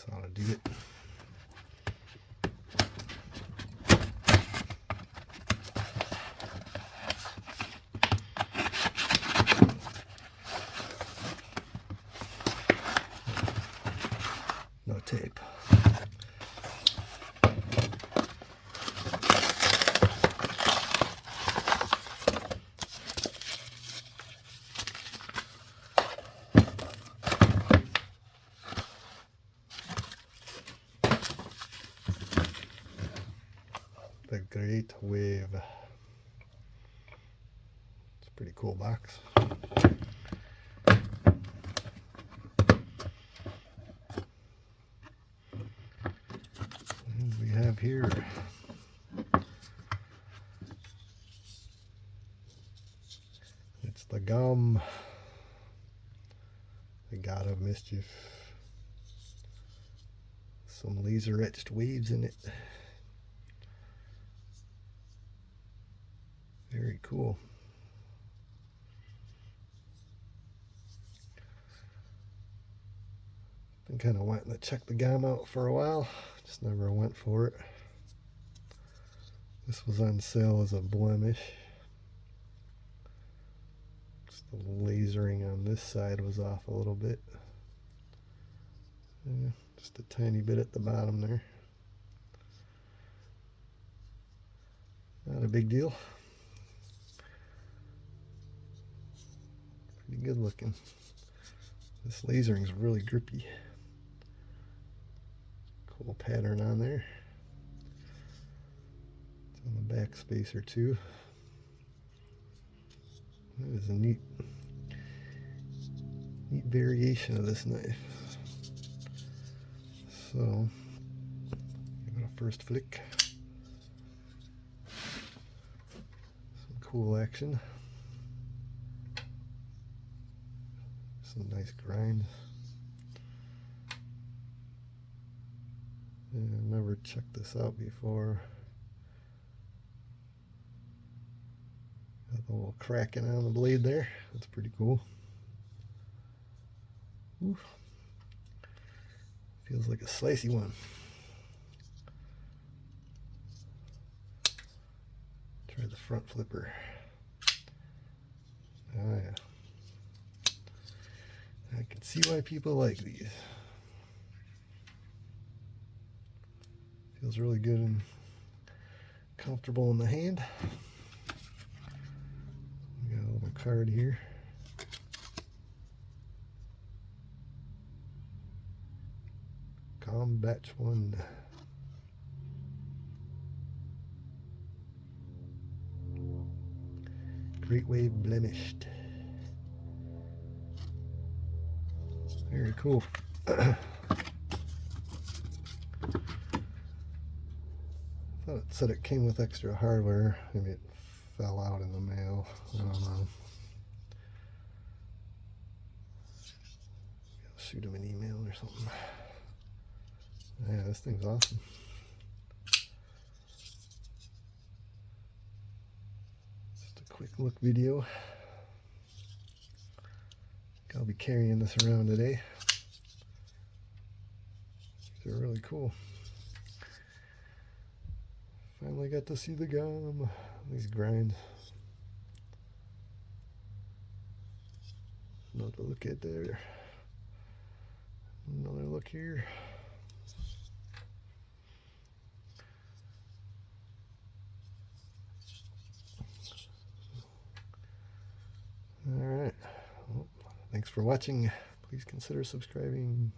This ought to do it. No tape. The Great Wave. It's a pretty cool box. And we have here it's the GOM, the God of Mischief. Some laser etched waves in it. Very cool. Been kind of wanting to check the GOM out for a while, just never went for it. This was on sale as a blemish. Just the lasering on this side was off a little bit. Yeah, just a tiny bit at the bottom there. Not a big deal. Pretty good looking. This lasering is really grippy. Cool pattern on there. It's on the back spacer too. That is a neat variation of this knife. So, give it a first flick. Some cool action. Some nice grind. Yeah, I've never checked this out before. Got the little cracking on the blade there. That's pretty cool. Ooh. Feels like a slicey one. Try the front flipper. Oh yeah. I can see why people like these. Feels really good and comfortable in the hand. We got a little card here. GOM Batch 1. Great Wave blemished. Very cool. I thought it said it came with extra hardware. Maybe it fell out in the mail. I don't know. Shoot him an email or something. Yeah, this thing's awesome. Just a quick look video. I'll be carrying this around today. These are really cool. Finally got to see the GOM. These grinds. Another look at there. Another look here. All right. Well, thanks for watching. Please consider subscribing.